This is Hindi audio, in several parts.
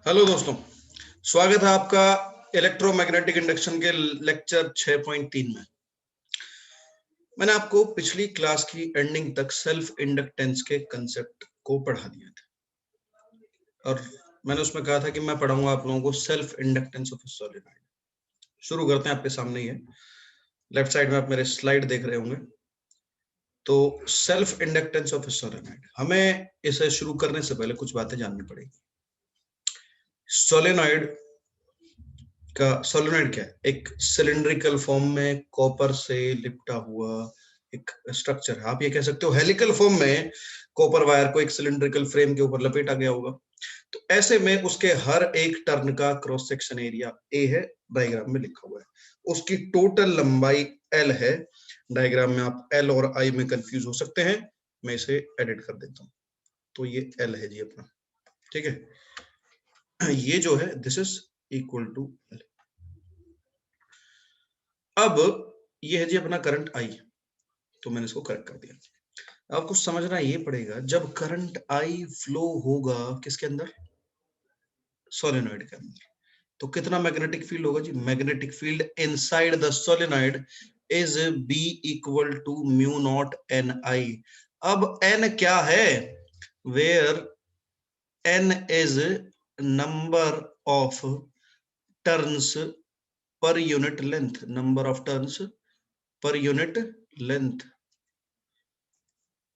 हेलो दोस्तों, स्वागत है आपका इलेक्ट्रोमैग्नेटिक इंडक्शन के लेक्चर 6.3 में। मैंने आपको पिछली क्लास की एंडिंग तक सेल्फ इंडक्टेंस के कंसेप्ट को पढ़ा दिया था और मैंने उसमें कहा था कि मैं पढ़ाऊंगा आप लोगों को self inductance of A solenoid. शुरू करते हैं, आपके सामने ही है, लेफ्ट साइड में आप मेरे स्लाइड देख रहे होंगे। तो self inductance of A solenoid, हमें इसे शुरू करने से पहले कुछ बातें जाननी पड़ेगी। सोलेनॉइड क्या है? एक सिलिंड्रिकल फॉर्म में कॉपर से लिपटा हुआ एक स्ट्रक्चर है। आप ये कह सकते हो हेलिकल फॉर्म में कॉपर वायर को एक सिलिंड्रिकल फ्रेम के ऊपर लपेटा गया होगा। तो ऐसे में उसके हर एक टर्न का क्रॉस सेक्शन एरिया ए है, डायग्राम में लिखा हुआ है। उसकी टोटल लंबाई एल है। डायग्राम में आप एल और आई में कंफ्यूज हो सकते हैं, मैं इसे एडिट कर देता हूं। तो ये एल है जी अपना, ठीक है। ये जो है this is equal to L. अब ये है जी अपना करंट आई, तो मैंने इसको करेक्ट कर दिया। आपको समझना ये पड़ेगा, जब करंट आई फ्लो होगा किसके अंदर? सोलेनॉइड के अंदर, तो कितना मैग्नेटिक फील्ड होगा जी? Magnetic field inside the solenoid is B equal to mu naught N I. अब एन क्या है? Where N is number of turns per unit length, number of turns per unit length,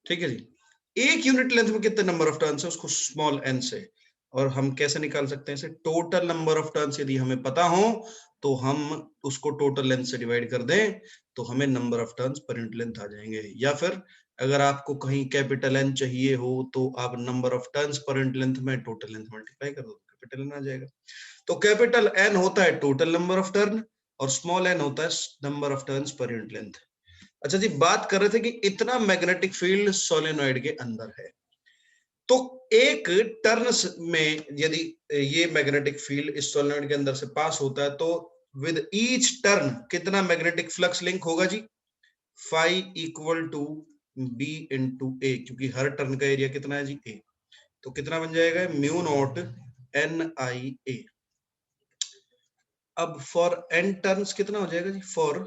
ठीक है जी। एक यूनिट लेंथ में कितने नंबर ऑफ टर्न्स है उसको स्मॉल एन से, और हम कैसे निकाल सकते हैं इसे? टोटल नंबर ऑफ टर्न्स यदि हमें पता हो तो हम उसको टोटल लेंथ से डिवाइड कर दें तो हमें number of turns per unit length आ जाएंगे। या फिर अगर आपको कहीं कैपिटल एन चाहिए हो तो आप number of turns per unit length में टोटल लेंथ मल्टीप्लाई कर दो, कैपिटल एन आ जाएगा। तो कैपिटल एन होता है टोटल नंबर ऑफ टर्न और स्मॉल एन होता है number of turns per unit length. अच्छा जी, बात कर रहे थे कि इतना मैग्नेटिक फील्ड सोलेनॉइड के अंदर है, तो एक टर्न्स में यदि ये मैग्नेटिक फील्ड इस सोलेनॉइड के अंदर से पास होता है तो विद ईच टर्न कितना मैग्नेटिक फ्लक्स लिंक होगा जी? Phi equal to B into A, क्योंकि हर टर्न का एरिया कितना है जी? ए। तो कितना बन जाएगा? Mu naught N I A. अब फॉर एन टर्न्स कितना हो जाएगा जी? For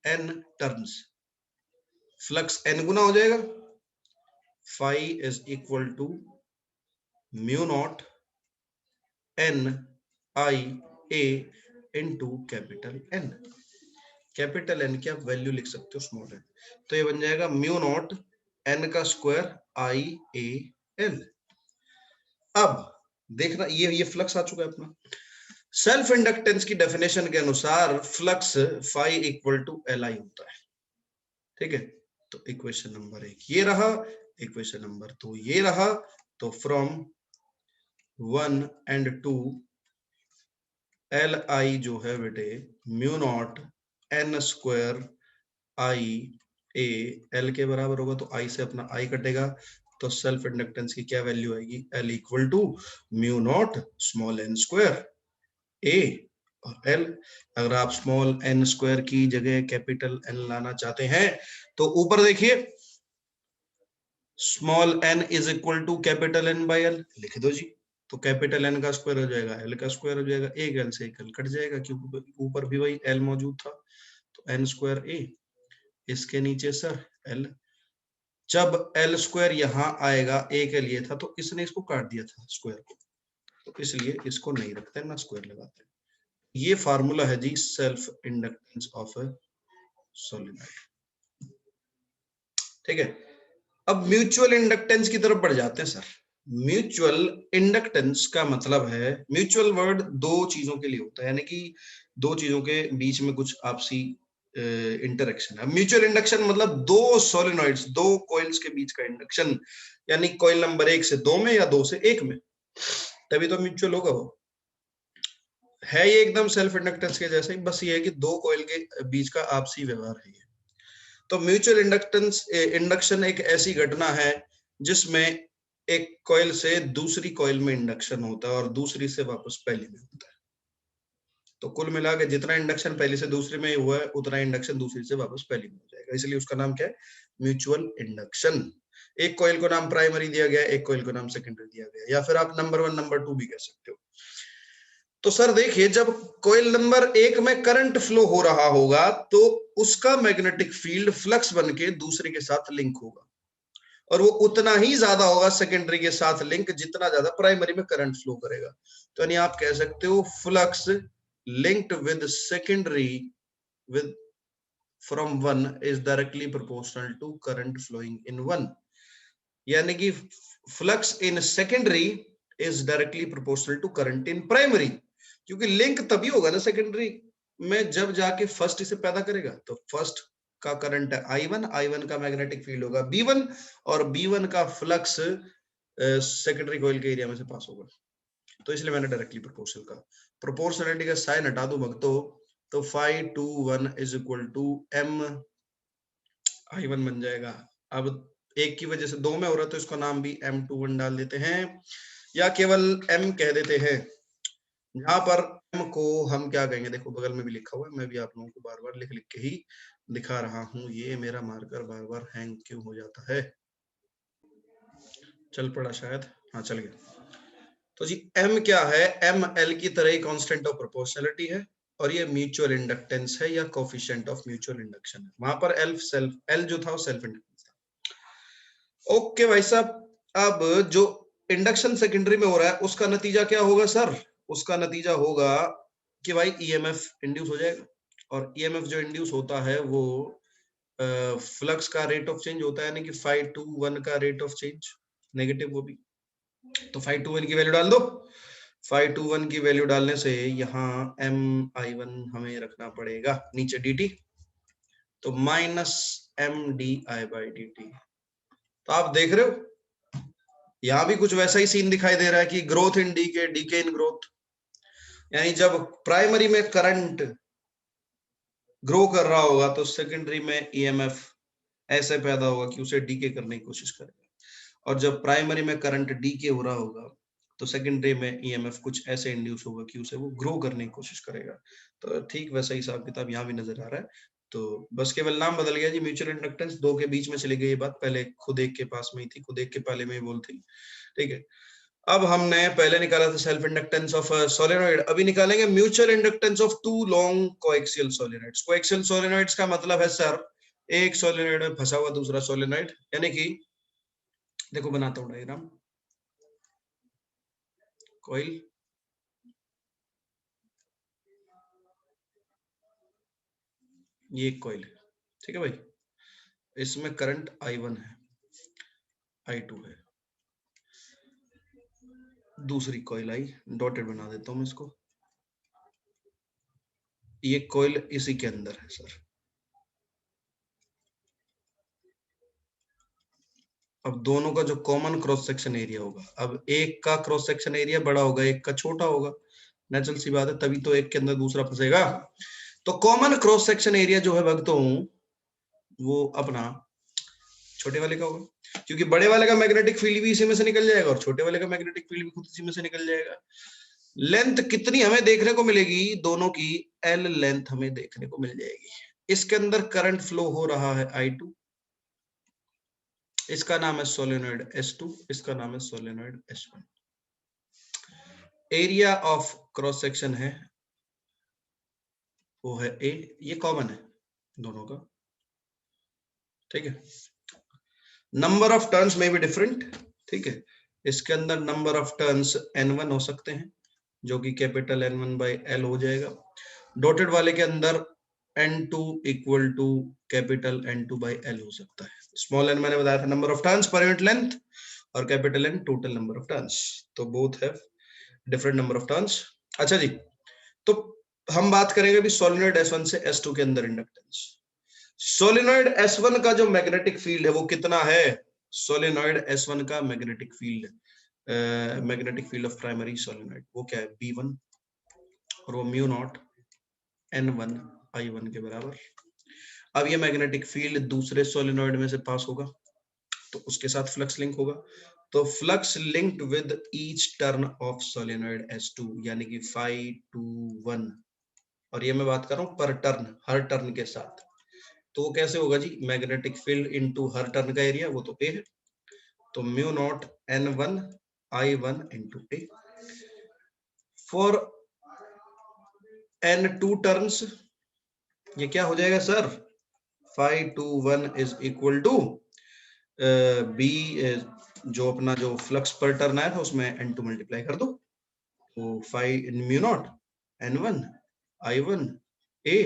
N turns flux N गुना हो जाएगा। Phi is equal to mu naught N I A into capital N. Capital N की आप वैल्यू लिख सकते हो स्मॉल एन, तो ये बन जाएगा म्यू नॉट एन का स्क्वायर आई ए एल। अब देखना, ये फ्लक्स आ चुका है अपना। सेल्फ इंडक्टेंस की डेफिनेशन के अनुसार flux phi equal to L I होता है, ठीक है। तो इक्वेशन नंबर 1 ये रहा, इक्वेशन नंबर 2 ये रहा। तो फ्रॉम 1 एंड 2 एल आई जो है बेटे mu naught N square I A L के बराबर होगा, तो आई से अपना आई कटेगा, तो सेल्फ इंडक्टेंस की क्या वैल्यू आएगी? L equal to mu naught small N square A और एल। अगर आप स्मॉल एन स्क्वायर की जगह कैपिटल एन लाना चाहते हैं तो ऊपर देखिए, small N is equal to capital N by L लिख दो जी। तो कैपिटल एन का स्क्वायर हो जाएगा एल का स्क्वायर हो जाएगा, एक एल से एक एल कट जाएगा क्योंकि ऊपर भी वही एल मौजूद था। तो एन स्क्वायर ए, इसके नीचे सर एल। जब एल स्क्वायर यहां आएगा, एक एल ये था तो इसने इसको काट दिया था स्क्वायर को, तो इसलिए इसको नहीं रखते ना स्क्वायर लगाते। ये फार्मूला है जी self inductance of a solenoid, ठीक है। अब म्यूचुअल इंडक्टेंस की तरफ बढ़ जाते हैं सर। म्यूचुअल इंडक्टेंस का मतलब है, म्यूचुअल वर्ड दो चीजों के लिए होता है, यानी कि दो चीजों के बीच में कुछ आपसी इंटरेक्शन है। म्यूचुअल इंडक्शन मतलब दो सोलेनॉइड्स, दो कॉइल्स के बीच का इंडक्शन, यानी कॉइल नंबर 1 से 2 में या 2 से 1 में, तभी तो म्यूचुअल होगा। वो है ये एकदम सेल्फ इंडक्टेंस के जैसे ही, बस ये है कि दो कॉइल के बीच का आपसी व्यवहार है ये। तो म्यूचुअल इंडक्टेंस इंडक्शन एक ऐसी घटना है जिसमें एक कॉइल से दूसरी कॉइल में इंडक्शन होता है और दूसरी से वापस पहली में होता है। तो कुल मिला के जितना इंडक्शन पहली से दूसरी में हुआ है उतना इंडक्शन दूसरी से वापस पहली में हो जाएगा, इसलिए उसका नाम क्या है? Mutual induction. एक कॉइल को नाम प्राइमरी दिया गया, एक कॉइल को नाम सेकेंडरी दिया गया, या फिर आप नंबर 1 नंबर 2 भी कह सकते हो। तो सर देखिए, जब कॉइल नंबर 1 में करंट फ्लो हो रहा होगा तो उसका मैग्नेटिक फील्ड फ्लक्स बन के दूसरे के साथ लिंक होगा, और वो उतना ही ज्यादा होगा सेकेंडरी के साथ लिंक जितना ज्यादा प्राइमरी में करंट फ्लो करेगा। तो यानी आप कह सकते हो flux linked with secondary with from one is directly proportional to current flowing in one. यानी कि flux in secondary is directly proportional to current in primary, क्योंकि लिंक तभी होगा ना सेकेंडरी में जब जाके फर्स्ट इसे पैदा करेगा। तो फर्स्ट का करंट है I1, I1 का मैग्नेटिक फील्ड होगा B1, और B1 का फ्लक्स सेकेंडरी कॉइल के एरिया में से पास होगा। तो इसलिए मैंने डायरेक्टली प्रोपोर्शनल का, प्रोपोर्शनलिटी का साइन हटा दूं भक्तों, तो phi 2 1 is equal to m I1 बन जाएगा। अब एक की वजह से दो में हो रहा है तो इसका नाम भी M21 डाल देते हैं, या केवल M कह देते हैं। यहाँ पर M को हम क्या कहेंगे, देखो बगल में भी लिखा हुआ है, मैं भी आप लोगों को बार बार लिख लिख के ही दिखा रहा हूँ। ये मेरा मार्कर बार बार हैंग क्यों हो जाता है, चल पड़ा शायद, हाँ चल गया। तो जी M क्या है, M L की तरह ही कांस्टेंट ऑफ प्रोपोर्शनलिटी है, और ये म्यूचुअल इंडक्टेंस है या कोफिशिएंट ऑफ म्यूचुअल इंडक्शन है। वहां पर L जो था वो सेल्फ इंडक्टेंस था। ओके भाई साहब, अब जो इंडक्शन सेकेंडरी में हो रहा है उसका नतीजा क्या होगा सर, उसका नतीजा होगा कि भाई ईएमएफ इंड्यूस हो जाएगा, और ईएमएफ जो इंड्यूस होता है वो फ्लक्स का रेट ऑफ चेंज होता है, यानी कि phi 2 1 का रेट ऑफ चेंज नेगेटिव वो भी। तो phi 2 1 की वैल्यू डाल दो, phi 2 1 की वैल्यू डालने से यहाँ mi1 हमें रखना पड़ेगा नीचे dt, तो माइनस mdi/dt। तो आप देख रहे हो यहां भी कुछ वैसा ही सीन दिखाई दे रहा है कि growth in decay, decay in growth, यानी जब प्राइमरी में करंट ग्रो कर रहा होगा तो सेकेंडरी में ईएमएफ ऐसे पैदा होगा कि उसे डीके करने की कोशिश करेगा, और जब प्राइमरी में करंट डीके हो रहा होगा तो सेकेंडरी में ईएमएफ कुछ ऐसे इंड्यूस होगा कि उसे वो ग्रो करने की कोशिश करेगा। तो ठीक वैसा ही हिसाब किताब यहाँ भी नजर आ रहा है। तो बस केवल नाम बदल गया जी, म्यूचुअल इंडक्टेंस दो के बीच में चली गई ये बात, पहले खुद एक के पास में ही थी, खुद एक के पहले में ही बोल थी। ठीक है, अब हमने पहले निकाला था सेल्फ इंडक्टेंस ऑफ सोलेनॉइड, अभी निकालेंगे mutual inductance of two long coaxial solenoids. Coaxial solenoids का मतलब है सर एक सोलेनॉइड में फंसा हुआ दूसरा सोलेनॉइड, यानी कि देखो बनाता हूं डायग्राम, कॉइल, ये एक कॉइल है, ठीक है भाई, इसमें करंट I1 है, I2 है, दूसरी कॉइल आई, डॉटेड बना देता हूं मैं इसको, ये कॉइल इसी के अंदर है सर। अब दोनों का जो कॉमन क्रॉस सेक्शन एरिया होगा, अब एक का क्रॉस सेक्शन एरिया बड़ा होगा, एक का छोटा होगा, नेचुरल सी बात है, तभी तो एक के अंदर दूसरा फंसेगा। तो कॉमन क्रॉस सेक्शन एरिया जो है भक्तों वो अपना छोटे वाले का होगा, क्योंकि बड़े वाले का मैग्नेटिक फील्ड भी इसी में से निकल जाएगा और छोटे वाले का मैग्नेटिक फील्ड भी खुद इसी में से निकल जाएगा। लेंथ कितनी हमें देखने को मिलेगी, दोनों की L लेंथ हमें देखने को मिल जाएगी। इसके अंदर करंट फ्लो हो रहा है I2, इसका नाम है सोलेनॉइड S2, इसका नाम है solenoid S1। Area of cross section है वो है A, ये कॉमन है दोनों का, ठीक है। नंबर ऑफ टर्न्स में भी डिफरेंट, ठीक है, इसके अंदर नंबर ऑफ टर्न्स N1 हो सकते हैं जो कि कैपिटल N1/L हो जाएगा। डॉटेड वाले के अंदर N2 equal to capital N2/L हो सकता है। स्मॉल n मैंने बताया था number of turns per unit length, और capital N total number of turns, तो both have different number of turns. अच्छा जी, तो हम बात करेंगे अभी सोलेनॉइड S1 से S2 के अंदर इंडक्टेंस। सोलेनॉइड S1 का जो मैग्नेटिक फील्ड है वो कितना है, सोलेनॉइड S1 का magnetic field, magnetic field of primary solenoid वो क्या है B1, और वो म्यू नॉट N1 I1 के बराबर। अब ये मैग्नेटिक फील्ड दूसरे सोलेनॉइड में से पास होगा तो उसके साथ फ्लक्स लिंक होगा, तो flux linked with each turn off solenoid S2, यानी कि phi 2 1, और ये मैं बात कर रहा हूं पर टर्न, हर टर्न के साथ। तो वो कैसे होगा जी, मैग्नेटिक फील्ड इनटू हर टर्न का एरिया, वो तो A है, तो mu not N1 I1 into A। For N2 turns, ये क्या हो जाएगा sir? phi 2 1 is equal to B, जो अपना जो फ्लक्स पर टर्न आया था उसमें N2 मल्टीप्लाई कर दो, तो phi mu naught N1 I1 A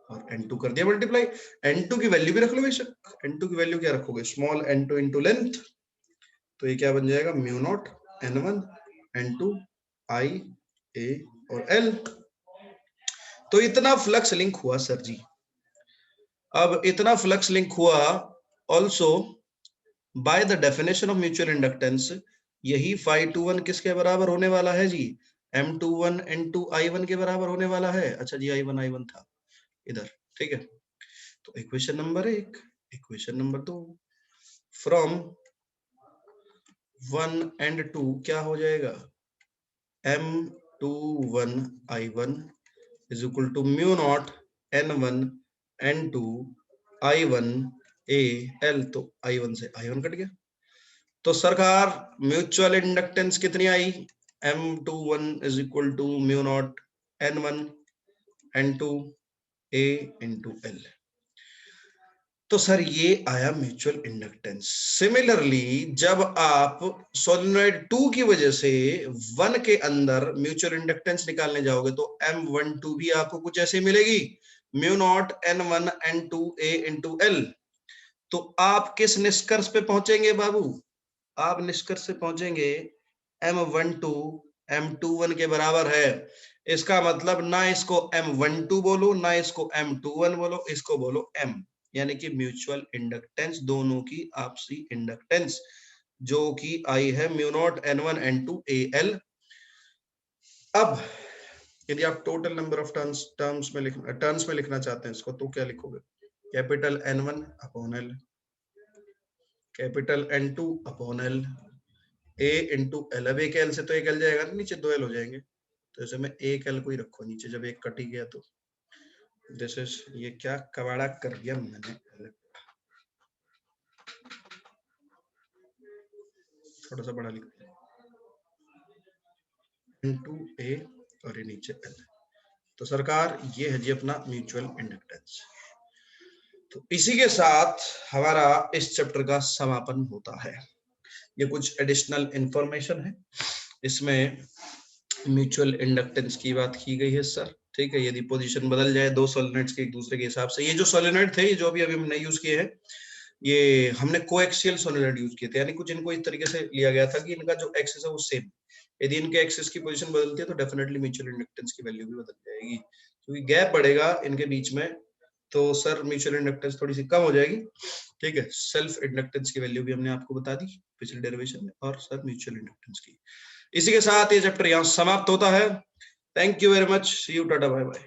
और N2 कर दिया मल्टीप्लाई। N2 की वैल्यू भी रख लो बेशक, N2 की वैल्यू क्या रखोगे? स्मॉल n2 इंटू लेंथ, तो ये क्या बन जाएगा? Mu not N1 N2 I A और L। तो इतना फ्लक्स लिंक हुआ सर जी। अब इतना फ्लक्स लिंक हुआ also by the definition of mutual inductance, यही phi 2 1 किसके बराबर होने वाला है जी? M21 N2 I1 के बराबर होने वाला है। अच्छा जी, I1 था इधर, ठीक है। तो equation number 1, equation number 2, from 1 and 2 क्या हो जाएगा? M21 I1 is equal to mu not N1 N2 I1 A L, तो I1 से I1 कट गया। तो सरकार म्यूचुअल इंडक्टेंस कितनी आई? M21 is equal to mu not N1 N2 A into L। तो सर ये आया म्यूचुअल इंडक्टेंस। सिमिलरली जब आप सोलेनॉइड 2 की वजह से 1 के अंदर म्यूचुअल इंडक्टेंस निकालने जाओगे तो M12 भी आपको कुछ ऐसे मिलेगी, mu naught N1 N2 A into L। तो आप किस निष्कर्ष पे पहुंचेंगे बाबू? आप निष्कर्ष से पहुंचेंगे M12 M21 के बराबर है। इसका मतलब ना इसको M12 बोलो ना इसको M21 बोलो, इसको बोलो M, यानी कि म्यूचुअल इंडक्टेंस, दोनों की आपसी इंडक्टेंस जो कि आई है mu naught N1 N2 AL। अब यदि आप टोटल नंबर ऑफ टर्न्स में लिखना चाहते हैं इसको, तो क्या लिखोगे? Capital N1 upon L, capital N2 upon L, A into L। अब एक L से तो एक L जाएगा, नीचे 2 L हो जाएंगे, तो ऐसे में एक L को ही रखो नीचे, जब एक कट ही गया तो। दिस इज, ये क्या कबाड़ा कर दिया मैंने, थोड़ा सा बड़ा लिखो, इंटू A और ये नीचे L। तो सरकार ये है जी अपना म्यूचुअल इंडक्टेंस। तो इसी के साथ हमारा इस चैप्टर का समापन होता है। ये कुछ एडिशनल इंफॉर्मेशन है, इसमें म्यूचुअल इंडक्टेंस की बात की गई है सर, ठीक है। यदि पोजीशन बदल जाए दो सोलेनॉइड्स के एक दूसरे के हिसाब से, ये जो सोलेनॉइड थे, ये जो अभी हमने यूज किए हैं, ये हमने कोएक्सियल सोलेनॉइड यूज किए थे, यानी कुछ इनको इस तरीके से लिया गया था कि इनका जो एक्सिस है वो सेम, यदि इनके एक्सिस की पोजीशन बदलती है तो डेफिनेटली म्यूचुअल इंडक्टेंस की वैल्यू भी बदल जाएगी, क्योंकि गैप बढ़ेगा इनके बीच में, तो सर म्यूचुअल इंडक्टेंस थोड़ी सी कम हो जाएगी, ठीक है। सेल्फ इंडक्टेंस की वैल्यू भी हमने आपको बता दी पिछले डेरिवेशन में, और सर म्यूचुअल इंडक्टेंस की। इसी के साथ ये चैप्टर यहाँ समाप्त होता है। Thank you very much, see you, टाटा, बाय बाय।